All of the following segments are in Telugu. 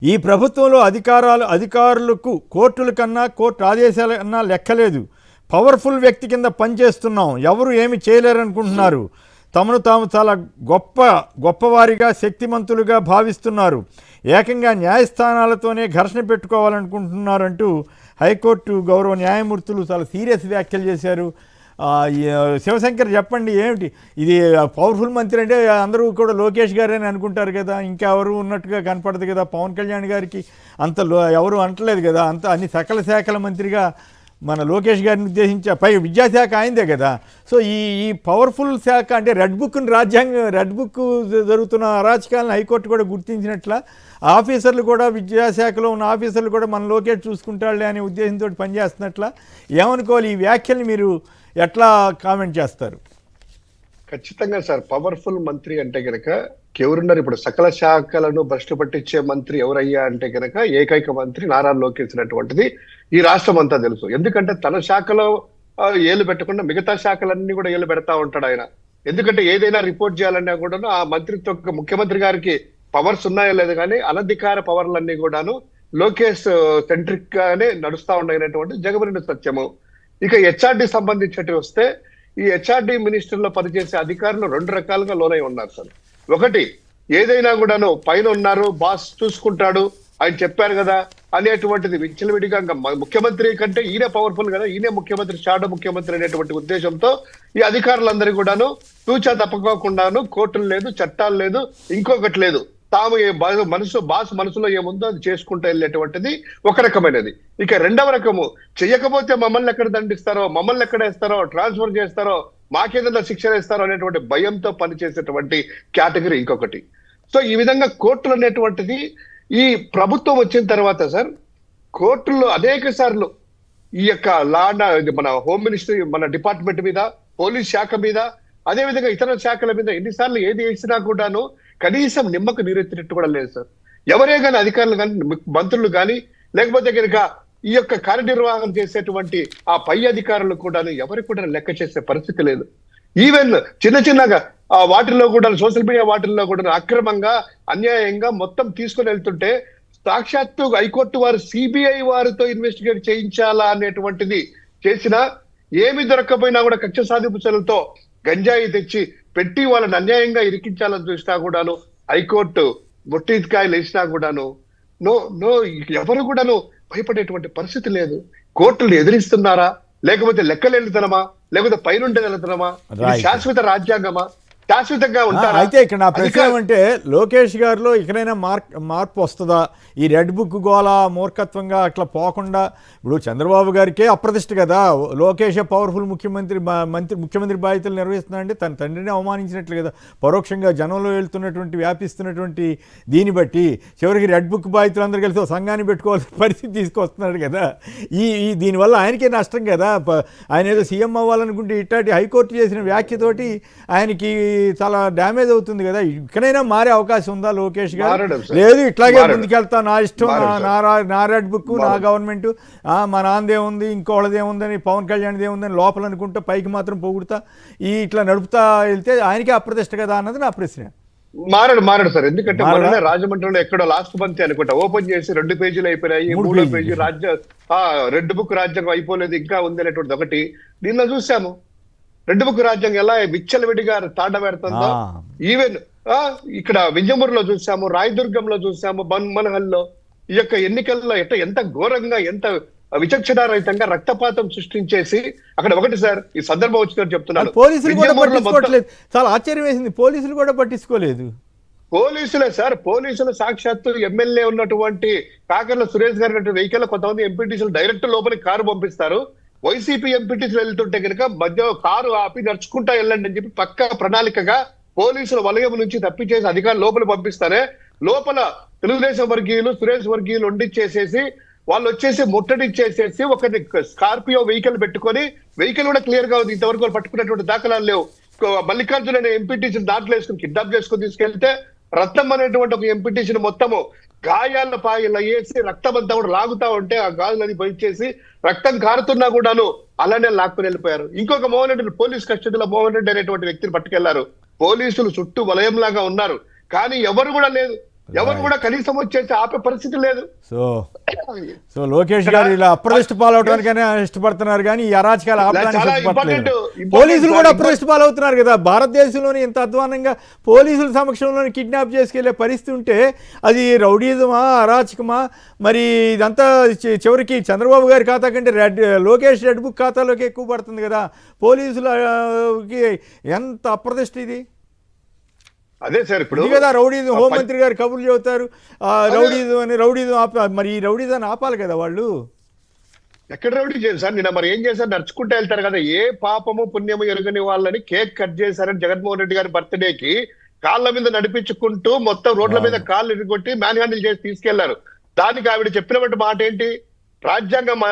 ఈ ప్రభుత్వంలో అధికారులకు కోర్టుల కన్నా కోర్టు ఆదేశాల కన్నా లెక్కలేదు. పవర్ఫుల్ వ్యక్తి కింద పనిచేస్తున్నాం, ఎవరు ఏమి చేయలేరనుకుంటున్నారు. తమను తాము చాలా గొప్పవారిగా శక్తిమంతులుగా భావిస్తున్నారు. ఏకంగా న్యాయస్థానాలతోనే ఘర్షణ పెట్టుకోవాలనుకుంటున్నారంటూ హైకోర్టు గౌరవ న్యాయమూర్తులు చాలా సీరియస్ వ్యాఖ్యలు చేశారు. శివశంకర్ చెప్పండి, ఏమిటి ఇది? పవర్ఫుల్ మంత్రి అంటే అందరూ కూడా లోకేష్ గారని అనుకుంటారు కదా, ఇంకెవరు ఉన్నట్టుగా కనపడదు కదా. పవన్ కళ్యాణ్ గారికి అంత ఎవరు అంటలేదు కదా, అంత అన్ని సకల శాఖల మంత్రిగా మన లోకేష్ గారిని ఉద్దేశించి, పై విద్యాశాఖ అయిందే కదా. సో ఈ పవర్ఫుల్ శాఖ అంటే రెడ్ బుక్ జరుగుతున్న అరాచకాలను హైకోర్టు కూడా గుర్తించినట్ల ఆఫీసర్లు కూడా, విద్యాశాఖలో ఉన్న ఆఫీసర్లు కూడా మన లోకేష్ చూసుకుంటాడులే అనే ఉద్దేశంతో పనిచేస్తున్నట్ల ఏమనుకోవాలి? ఈ వ్యాఖ్యలు మీరు ఎట్లా కామెంట్ చేస్తారు? ఖచ్చితంగా సార్, పవర్ఫుల్ మంత్రి అంటే గనక ఎవరున్నారు? ఇప్పుడు సకల శాఖలను భ్రష్టు పట్టించే మంత్రి ఎవరయ్యా అంటే గనక ఏకైక మంత్రి నారా లోకేష్ అనేటువంటిది ఈ రాష్ట్రం అంతా తెలుసు. ఎందుకంటే తన శాఖలో ఏలు పెట్టకుండా మిగతా శాఖలన్నీ కూడా ఏలు పెడతా ఉంటాడు ఆయన. ఎందుకంటే ఏదైనా రిపోర్ట్ చేయాలన్నా కూడా ఆ మంత్రితో ముఖ్యమంత్రి గారికి పవర్స్ ఉన్నాయో లేదు, కానీ అనధికార పవర్లన్నీ కూడాను లోకేష్ సెంట్రిక్ గానే నడుస్తా ఉండేటువంటి జగమెరిన సత్యము. ఇక హెచ్ఆర్డి సంబంధించినట్టు వస్తే, ఈ హెచ్ఆర్డి మినిస్టర్ లో పనిచేసే అధికారులు రెండు రకాలుగా లోనై ఉన్నారు సార్. ఒకటి, ఏదైనా కూడాను పైన ఉన్నారు, బాస్ చూసుకుంటాడు, ఆయన చెప్పారు కదా అనేటువంటిది విచ్చలవిడిగా ముఖ్యమంత్రి కంటే ఈయన పవర్ఫుల్ కదా, ఈయన ముఖ్యమంత్రి, షాడో ముఖ్యమంత్రి అనేటువంటి ఉద్దేశంతో ఈ అధికారులందరూ కూడాను తూచా తప్పకోకుండాను కోర్టులు లేదు, చట్టాలు లేదు, ఇంకొకటి లేదు, తాము బాస్ మనసులో ఏముందో అది చేసుకుంటూ వెళ్ళేటువంటిది ఒక రకమైనది. ఇక రెండవ రకము, చెయ్యకపోతే మమ్మల్ని ఎక్కడ దండిస్తారో, మమ్మల్ని ఎక్కడ వేస్తారో, ట్రాన్స్ఫర్ చేస్తారో, మాకేదైనా శిక్షణ ఇస్తారో అనేటువంటి భయంతో పనిచేసేటువంటి కేటగిరీ ఇంకొకటి. సో ఈ విధంగా కోర్టులు అనేటువంటిది ఈ ప్రభుత్వం వచ్చిన తర్వాత సార్, కోర్టుల్లో అనేక సార్లు ఈ యొక్క మన హోమ్ మినిస్ట్రీ, మన డిపార్ట్మెంట్ మీద, పోలీస్ శాఖ మీద, అదే విధంగా ఇతర శాఖల మీద ఎన్నిసార్లు ఏది వేసినా కూడాను కనీసం నిమ్మకు నీరెత్తినట్టు కూడా లేదు సార్. ఎవరే కానీ అధికారులు కానీ, మంత్రులు కానీ, లేకపోతే కనుక ఈ యొక్క కార్యనిర్వాహకం చేసేటువంటి ఆ పై అధికారులు కూడా ఎవరికి కూడా లెక్క చేసే పరిస్థితి లేదు. ఈవెన్ చిన్నగా వాటిల్లో కూడా, సోషల్ మీడియా వాటిల్లో కూడా అక్రమంగా, అన్యాయంగా మొత్తం తీసుకుని వెళ్తుంటే సాక్షాత్తు హైకోర్టు వారు సిబిఐ వారితో ఇన్వెస్టిగేట్ చేయించాలా అనేటువంటిది చేసినా, ఏమి దొరకపోయినా కూడా కక్ష సాధింపు చర్యలతో గంజాయి తెచ్చి పెట్టి వాళ్ళని అన్యాయంగా ఇరికించాలని చూసినా కూడాను, హైకోర్టు ముట్టికాయలు వేసినా కూడాను ఎవరు కూడాను భయపడేటువంటి పరిస్థితి లేదు. కోర్టులు ఎదిరిస్తున్నారా, లేకపోతే లెక్కలేనితనమా, లేకపోతే పైనుండే వెళ్తున్నామా? శాశ్వత రాజ్యాంగమా? శాశ్వతంగా ఉంటారా? అయితే ఇక్కడ నా ప్రశ్న ఏమంటే, లోకేష్ గారిలో ఇక్కడైనా మార్పు వస్తుందా? ఈ రెడ్ బుక్ గోళ మూర్ఖత్వంగా అట్లా పోకుండా, ఇప్పుడు చంద్రబాబు గారికే అప్రతిష్ట కదా, లోకేషే పవర్ఫుల్ ముఖ్యమంత్రి బాధ్యతలు నిర్వహిస్తున్నాడంటే తన తండ్రిని అవమానించినట్లు కదా. పరోక్షంగా జనంలో వెళ్తున్నటువంటి, వ్యాపిస్తున్నటువంటి దీన్ని బట్టి చివరికి రెడ్ బుక్ బాధ్యతలు అందరూ కలిసి సంఘాన్ని పెట్టుకోవాల్సిన పరిస్థితి తీసుకొస్తున్నాడు కదా. దీనివల్ల ఆయనకే నష్టం కదా. ఆయన ఏదో సీఎం అవ్వాలనుకుంటే ఇట్లాంటి హైకోర్టు చేసిన వ్యాఖ్యతోటి ఆయనకి చాలా డ్యామేజ్ అవుతుంది కదా. ఇక్కడైనా మారే అవకాశం ఉందా లోకేష్ గారు? లేదు, ఇట్లాగే ముందుకెళ్తా, నా ఇష్టం, నా రెడ్ బుక్, నా గవర్నమెంట్, మా నాన్నదేముంది, ఇంకోళ్ళదేముందని, పవన్ కళ్యాణ్ దేముందని లోపల అనుకుంటా, పైకి మాత్రం పొగుడుతా ఇట్లా నడుపుతా వెళ్తే ఆయనకే అప్రతిష్ట కదా అన్నది నా ప్రశ్న. మారాడు సార్. ఎందుకంటే రాజమండ్రిలో ఎక్కడో లాస్ట్ మంత్ అనుకుంటా ఓపెన్ చేసి 2 పేజీలు అయిపోయినాయి, 3వ పేజీ రెడ్ బుక్ రాజ్యాంగం అయిపోలేదు, ఇంకా ఉంది అనేటువంటిది ఒకటి. దీనిలో చూసాము రెడ్ బుక్ రాజ్యాంగం ఎలా విచ్చలవిడిగా తాండ పెడుతుందో. ఈవెన్ ఇక్కడ వింజమూరులో చూసాము, రాయదుర్గంలో చూసాము, బన్మన్హల్లో ఈ యొక్క ఎన్నికల్లో ఎంత ఘోరంగా, ఎంత విచక్షణారహితంగా రక్తపాతం సృష్టించేసి అక్కడ ఒకటి సార్, ఈ సందర్భం వచ్చినట్టు చెప్తున్నాను, పోలీసులు కూడా పట్టించుకోవట్లేదు. చాలా ఆశ్చర్యం వేసింది, పోలీసులు కూడా పట్టించుకోలేదు. పోలీసులే సార్, పోలీసులు సాక్షాత్తు ఎమ్మెల్యే ఉన్నటువంటి కాకర్ల సురేష్ గారి వెహికల్ కొంతమంది ఎంపీటీసీలు డైరెక్ట్ లోపలికి కారు పంపిస్తారు. వైసీపీ ఎంపీటీసీలు వెళ్తుంటే కనుక మధ్య కారు ఆపి నడుచుకుంటా వెళ్ళండి అని చెప్పి పక్క ప్రణాళికగా పోలీసుల వలయం నుంచి తప్పించేసి అధికారులు లోపల పంపిస్తారే, లోపల తెలుగుదేశం వర్గీయులు, సురేష్ వర్గీయులు వండిచ్చేసేసి వాళ్ళు వచ్చేసి ముట్టడిచ్చేసేసి ఒక స్కార్పియో వెహికల్ పెట్టుకొని, వెహికల్ కూడా క్లియర్ గా ఉంది, ఇంతవరకు వాళ్ళు పట్టుకున్నటువంటి దాఖలాలు లేవు. మల్లికార్జున అనే ఎంపీటీసీని దాంట్లో వేసుకుని కిడ్నాప్ చేసుకుని తీసుకెళ్తే రత్నం అనేటువంటి ఒక ఎంపీటీసీని మొత్తము గాయాల పాయలు వేసి రక్తం అంతా కూడా లాగుతా ఉంటే ఆ గాజులని బయచేసి రక్తం కారుతున్నా కూడాను అలానే లాక్కుని వెళ్ళిపోయారు. ఇంకొక మోహన్ రెడ్డి పోలీస్ కస్టడీలో మోహన్ రెడ్డి అనేటువంటి వ్యక్తిని పట్టుకెళ్లారు. పోలీసులు చుట్టూ వలయంలాగా ఉన్నారు, కానీ ఎవరు కూడా లేదు. ఎవరు కూడా కనీసం వచ్చేసి ఆపే పరిస్థితి లేదు. సో లోకేష్ గారు ఇలా అప్రదిష్ట పాలవడానికైనా ఇష్టపడుతున్నారు కానీ ఈ అరాచకాలు ఆపడానికి చాలా ఇష్టపడలేదు. ఇంపార్టెంట్ పోలీసులు కూడా అప్రదిష్ట పాలవుతున్నారు కదా. భారతదేశంలోని ఇంత అధ్వానంగా పోలీసుల సమక్షంలోని కిడ్నాప్ చేసుకెళ్లే పరిస్థితి ఉంటే అది రౌడీజమా అరాచకమా? మరి ఇదంతా చివరికి చంద్రబాబు గారి ఖాతా కంటే లోకేష్ రెడ్ బుక్ ఖాతాలోకి ఎక్కువ పడుతుంది కదా. పోలీసులకి ఎంత అప్రదిష్ట ఇది. అదే సార్ ఇప్పుడు కదా రౌడీజం హోంమంత్రి గారు కబుర్లు చెబుతారు రౌడీజం మరి ఈ రౌడీజాన్ని ఆపాలి కదా వాళ్ళు. ఎక్కడ రౌడీ చేశారు సార్? నిన్న మరి ఏం చేశారు? నడుచుకుంటూ వెళ్తారు కదా. ఏ పాపము పుణ్యము ఎరుగని వాళ్ళని కేక్ కట్ చేశారని జగన్మోహన్ రెడ్డి గారి బర్త్డేకి కాళ్ళ మీద నడిపించుకుంటూ మొత్తం రోడ్ల మీద కాళ్ళు ఇరుగొట్టి మ్యాన్ హ్యాండిల్ చేసి తీసుకెళ్లారు. దానికి ఆవిడ చెప్పినటువంటి మాట ఏంటి? రాజ్యాంగం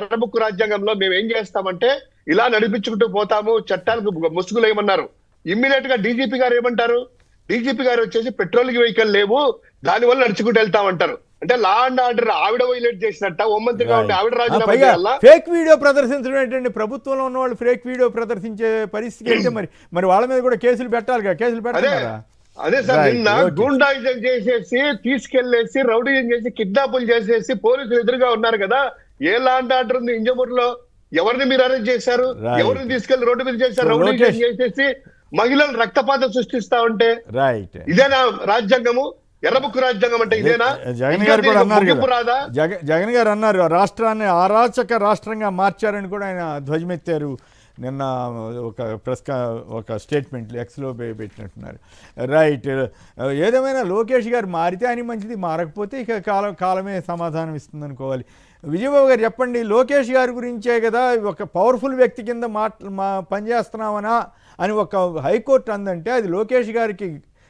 ఎర్రబుక్కు రాజ్యాంగంలో మేము ఏం చేస్తామంటే ఇలా నడిపించుకుంటూ పోతాము, చట్టాలకు ముసుగులు ఏమన్నారు. ఇమ్మీడియట్ గా డీజీపీ గారు ఏమంటారు? డీజీపీ గారు వచ్చేసి పెట్రోలింగ్ వెహికల్ లేవు, దానివల్ల నడుచుకుంటూ వెళ్తామంటారు. అంటే లా అండ్ ఆర్డర్ ఆవిడ వైలేట్ చేసినట్ట, హోంమంత్రిగా ఉంటే ఆవిడ రాజీనామా చేయాలా? ఫేక్ వీడియో ప్రదర్శించడం ఏంటండి? ప్రభుత్వంలో ఉన్న వాళ్ళు ఫేక్ వీడియో ప్రదర్శించే పరిస్థితి అయితే మరి వాళ్ళ మీద కూడా కేసులు పెట్టాలిగా. కేసులు పెట్టారా? అదే సార్, నిన్న గూండాయిజం చేసేసి తీసుకెళ్లేసి రౌడీజం చేసి కిడ్నాపులు చేసేసి పోలీసులు ఎదురుగా ఉన్నారు కదా. ఏ లా అండ్ ఆర్డర్ ఉంది ఇంజమూరులో? ఎవరిని మీరు అరెస్ట్ చేశారు? ఎవరిని తీసుకెళ్లి రోడ్డు మీద చేశారు? రౌడీజం చేసేసి మహిళలు రక్తపాతం సృష్టిస్తా ఉంటే ఇదేనా రాజ్యాంగము? ఎర్రబుక్కు రాజ్యాంగం అంటే ఇదేనా? జగన్ గారు కూడా అన్నారు, జగన్ గారు అన్నారు రాష్ట్రాన్ని అరాచక రాష్ట్రంగా మార్చారని కూడా ఆయన ధ్వజమెత్తారు. నిన్న ఒక స్టేట్మెంట్ ఎక్స్లో పెట్టినట్టున్నారు. రైట్. ఏదేమైనా లోకేష్ గారు మారితే అని మంచిది, మారకపోతే ఇక కాలమే సమాధానం ఇస్తుంది అనుకోవాలి. విజయబాబు గారు చెప్పండి, లోకేష్ గారి గురించే కదా ఒక పవర్ఫుల్ వ్యక్తి కింద పనిచేస్తున్నామనా అని ఒక హైకోర్టు అందంటే అది లోకేష్ గారికి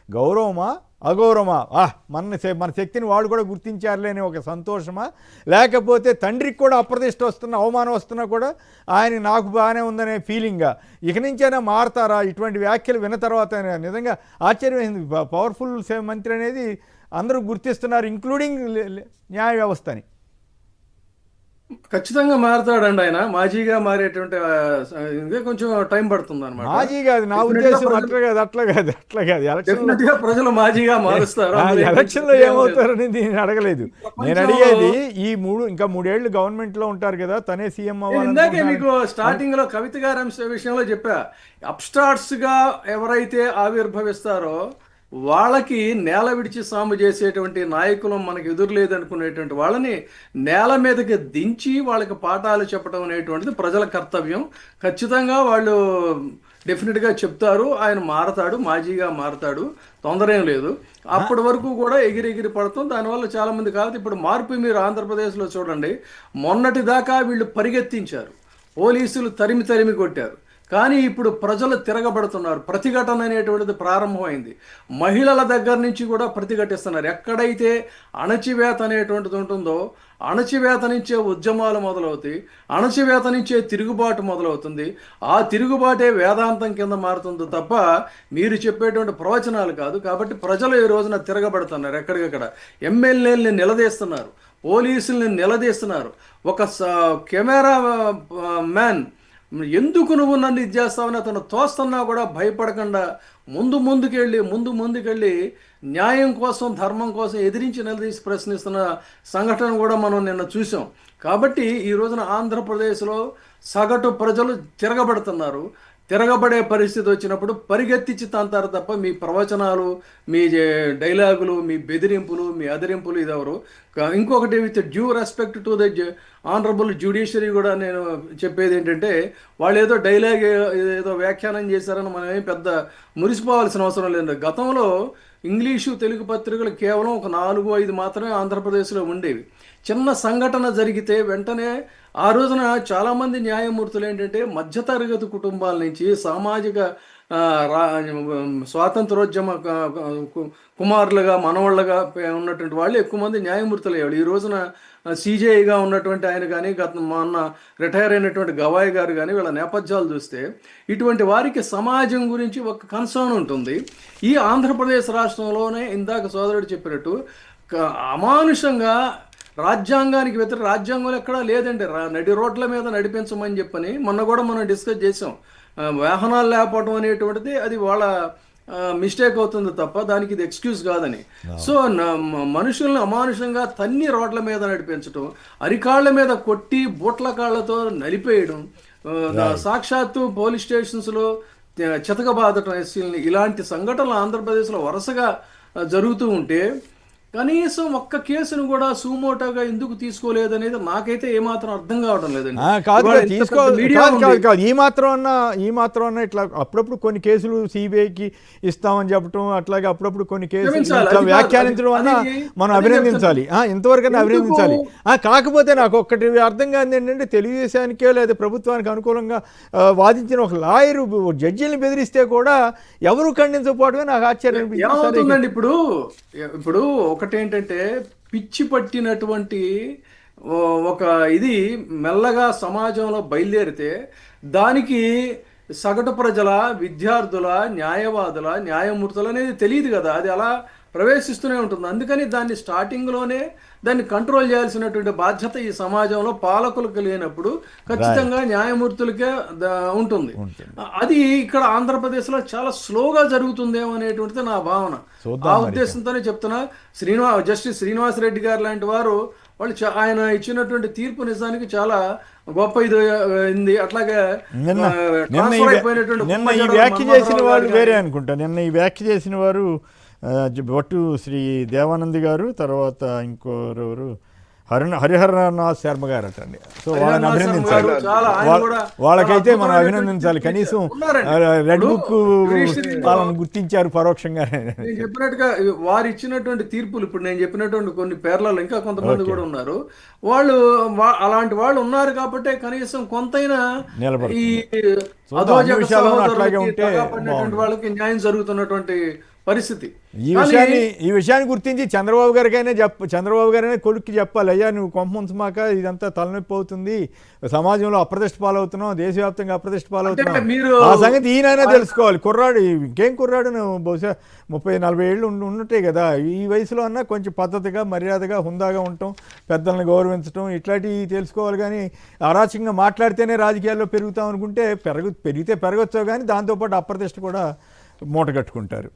గౌరవమా అగౌరవమా? మన శక్తిని వాళ్ళు కూడా గుర్తించారులే అని ఒక సంతోషమా? లేకపోతే తండ్రికి కూడా అప్రదిష్ట వస్తున్న అవమానం వస్తున్నా కూడా ఆయన నాకు బాగానే ఉందనే ఫీలింగా? ఇక నుంచైనా మారతారా? ఇటువంటి వ్యాఖ్యలు విన్న తర్వాత నిజంగా ఆశ్చర్యమైంది. పవర్ఫుల్ మంత్రి అనేది అందరూ గుర్తిస్తున్నారు, ఇంక్లూడింగ్ న్యాయ వ్యవస్థని. ఖచ్చితంగా మారుతాడండి ఆయన. మాజీగా మారేటువంటి కొంచెం టైం పడుతుంది అనమాట. మాజీ కాదు నా ఉద్దేశం, అట్లా కాదు ప్రజలు మాజీగా మారుస్తారు. ఎలక్షన్ లో ఏమవుతారని నేను అడగలేదు. నేను అడిగేది ఇంకా 3 ఏళ్ళు గవర్నమెంట్ లో ఉంటారు కదా, తనే సీఎం అవ్వాలి. ఇందాకే మీకు స్టార్టింగ్ లో కవిత గారి విషయంలో చెప్పా, అప్స్టార్ట్స్ గా ఎవరైతే ఆవిర్భవిస్తారో వాళ్ళకి నేల విడిచి సాము చేసేటువంటి నాయకులు మనకు ఎదురులేదనుకునేటువంటి వాళ్ళని నేల మీదకి దించి వాళ్ళకి పాఠాలు చెప్పడం అనేటువంటిది ప్రజల కర్తవ్యం. ఖచ్చితంగా వాళ్ళు డెఫినెట్గా చెప్తారు. ఆయన మారతాడు, మాజీగా మారతాడు, తొందర ఏం లేదు. అప్పటి వరకు కూడా ఎగిరి పడతాం. దానివల్ల చాలామంది కాబట్టి ఇప్పుడు మార్పు మీరు ఆంధ్రప్రదేశ్లో చూడండి. మొన్నటి దాకా వీళ్ళు పరిగెత్తించారు, పోలీసులు తరిమి కొట్టారు. కానీ ఇప్పుడు ప్రజలు తిరగబడుతున్నారు. ప్రతిఘటన అనేటువంటిది ప్రారంభమైంది. మహిళల దగ్గర నుంచి కూడా ప్రతిఘటిస్తున్నారు. ఎక్కడైతే అణచివేత అనేటువంటిది ఉంటుందో అణచివేత నుంచే ఉద్యమాలు మొదలవుతాయి, అణచివేత నుంచే తిరుగుబాటు మొదలవుతుంది. ఆ తిరుగుబాటే వేదాంతం కింద మారుతుంది తప్ప మీరు చెప్పేటువంటి ప్రవచనాలు కాదు. కాబట్టి ప్రజలు ఈ రోజున తిరగబడుతున్నారు. ఎక్కడికక్కడ ఎమ్మెల్యేలని నిలదీస్తున్నారు, పోలీసుల్ని నిలదీస్తున్నారు. ఒక కెమెరా మ్యాన్ ఎందుకు నువ్వు నన్ను ఇది చేస్తావని అతను తోస్తున్నా కూడా భయపడకుండా ముందుకెళ్ళి న్యాయం కోసం ధర్మం కోసం ఎదిరించి నిలదీసి ప్రశ్నిస్తున్న సంఘటన కూడా మనం నిన్న చూసాం. కాబట్టి ఈ రోజున ఆంధ్రప్రదేశ్లో సగటు ప్రజలు తిరగబడుతున్నారు. తిరగబడే పరిస్థితి వచ్చినప్పుడు పరిగెత్తించి తంతారు తప్ప మీ ప్రవచనాలు, మీ డైలాగులు, మీ బెదిరింపులు, మీ అదిరింపులు ఇదెవరు. ఇంకొకటి with due respect to the honourable judiciary కూడా నేను చెప్పేది ఏంటంటే, వాళ్ళు ఏదో డైలాగ్ ఏదో వ్యాఖ్యానం చేశారని మనం ఏం పెద్ద మురిసిపోవాల్సిన అవసరం లేదు. గతంలో ఇంగ్లీషు తెలుగు పత్రికలు కేవలం ఒక 4-5 మాత్రమే ఆంధ్రప్రదేశ్లో ఉండేవి. చిన్న సంఘటన జరిగితే వెంటనే ఆ రోజున చాలామంది న్యాయమూర్తులు ఏంటంటే మధ్యతరగతి కుటుంబాల నుంచి సామాజిక స్వాతంత్రోద్యమ కుమారులుగా మనవాళ్ళగా ఉన్నటువంటి వాళ్ళు ఎక్కువ మంది న్యాయమూర్తులు అయ్యాడు. ఈ రోజున సిజేఐగా ఉన్నటువంటి ఆయన కానీ మొన్న రిటైర్ అయినటువంటి గవాయ్ గారు కానీ వీళ్ళ నేపథ్యాలు చూస్తే ఇటువంటి వారికి సమాజం గురించి ఒక కన్సర్న్ ఉంటుంది. ఈ ఆంధ్రప్రదేశ్ రాష్ట్రంలోనే ఇందాక సోదరుడు చెప్పినట్టు అమానుషంగా రాజ్యాంగానికి వ్యతిరేక రాజ్యాంగంలో ఎక్కడా లేదండి. నడి రోడ్ల మీద నడిపించమని చెప్పని మొన్న కూడా మనం డిస్కస్ చేసాం. వాహనాలు లేకపోవడం అనేటువంటిది అది వాళ్ళ మిస్టేక్ అవుతుంది తప్ప దానికి ఇది ఎక్స్క్యూజ్ కాదని. సో మనుషుల్ని అమానుషంగా తన్ని రోడ్ల మీద నడిపించడం, అరికాళ్ళ మీద కొట్టి బూట్ల కాళ్ళతో నలిపేయడం, సాక్షాత్తు పోలీస్ స్టేషన్స్లో చితకబాదటం ఎస్సీలని, ఇలాంటి సంఘటనలు ఆంధ్రప్రదేశ్లో వరుసగా జరుగుతూ ఉంటే కనీసం ఒక్క కేసును కూడా సుమోటోగా ఎందుకు తీసుకోలేదనేది నాకైతే ఏమాత్రం అర్థం కావడం లేదండి. కాదు ఇవాళ ఇంత తీసుకో పెద్ద మీడియా కాదు ఉంది. కాదు కాదు ఈ మాత్రం అన్న ఇట్లా అప్పుడప్పుడు కొన్ని కేసులు సిబిఐకి ఇస్తామని చెప్పడం, అట్లాగే అప్పుడప్పుడు కొన్ని కేసులు క్షమించాలి, ఇట్లా అది కాదు, వ్యాఖ్యానించడం అన్న అది మనం అదే అభినందించాలి, ఇంతవరకైనా ఎందుకు? అభినందించాలి. కాకపోతే నాకు ఒక్కటి అర్థం కాదు ఏంటంటే, తెలుగుదేశానికే లేదా ప్రభుత్వానికి అనుకూలంగా వాదించిన ఒక లాయరు జడ్జిని బెదిరిస్తే కూడా ఎవరు ఖండించకపోవడమే నాకు ఆశ్చర్యం అనిపించింది. ఏమవుతుందండి ఇప్పుడు ఒకటేంటంటే పిచ్చి పట్టినటువంటి ఒక ఇది మెల్లగా సమాజంలో బయలుదేరితే దానికి సగటు ప్రజల, విద్యార్థుల, న్యాయవాదుల, న్యాయమూర్తులు అనేది తెలియదు కదా, అది అలా ప్రవేశిస్తూనే ఉంటుంది. అందుకని దాన్ని స్టార్టింగ్లోనే దాన్ని కంట్రోల్ చేయాల్సినటువంటి బాధ్యత ఈ సమాజంలో పాలకులకు లేనప్పుడు ఖచ్చితంగా న్యాయమూర్తులకే ఉంటుంది. అది ఇక్కడ ఆంధ్రప్రదేశ్లో చాలా స్లోగా జరుగుతుందేమో అనేటువంటిది నా భావన. ఆ ఉద్దేశంతోనే చెప్తున్నా. జస్టిస్ శ్రీనివాస్ రెడ్డి గారు లాంటి వారు ఆయన ఇచ్చినటువంటి తీర్పు నిజానికి చాలా గొప్ప ఇది అయింది. అట్లాగే నిన్న ఈ వ్యాఖ్య చేసిన వాళ్ళు వేరే అనుకుంటా. నిన్న ఈ వ్యాఖ్య చేసిన వారు బొట్టు శ్రీ దేవానంద్ గారు, తర్వాత ఇంకోరెవరు హరిహరనాథ్ శర్మ గారు అటండి. సో వాళ్ళని అభినందించాలి, వాళ్ళకైతే మనం అభినందించాలి. కనీసం రెడ్ బుక్ వాళ్ళని గుర్తించారు పరోక్షంగా. నేను చెప్పినట్టుగా వారు ఇచ్చినటువంటి తీర్పులు, ఇప్పుడు నేను చెప్పినటువంటి కొన్ని పేర్లలో ఇంకా కొంతమంది కూడా ఉన్నారు. వాళ్ళు అలాంటి వాళ్ళు ఉన్నారు కాబట్టి కనీసం కొంతైనా ఈ అధోజక సహోదరులకి వాళ్ళకి న్యాయం జరుగుతున్నటువంటి పరిస్థితి. ఈ విషయాన్ని గుర్తించి చంద్రబాబు గారైనా కొడుక్కి చెప్పాలి, అయ్యా నువ్వు కొంపముంచమాక, ఇదంతా తలనొప్పి అవుతుంది, సమాజంలో అప్రతిష్ట పాలవుతున్నావు, దేశవ్యాప్తంగా అప్రతిష్ట పాలవుతున్నావు, ఆ సంగతి ఈయనైనా తెలుసుకోవాలి. కుర్రాడు ఇంకేం కుర్రాడు, నువ్వు బహుశా 30-40 ఏళ్ళు ఉన్నట్టే కదా, ఈ వయసులో అన్నా కొంచెం పద్ధతిగా, మర్యాదగా, హుందాగా ఉండటం, పెద్దల్ని గౌరవించడం, ఇట్లాంటివి తెలుసుకోవాలి. కానీ అరాచకంగా మాట్లాడితేనే రాజకీయాల్లో పెరుగుతాం అనుకుంటే పెరిగితే పెరగచ్చో కానీ దాంతోపాటు అప్రతిష్ట కూడా మూట కట్టుకుంటారు.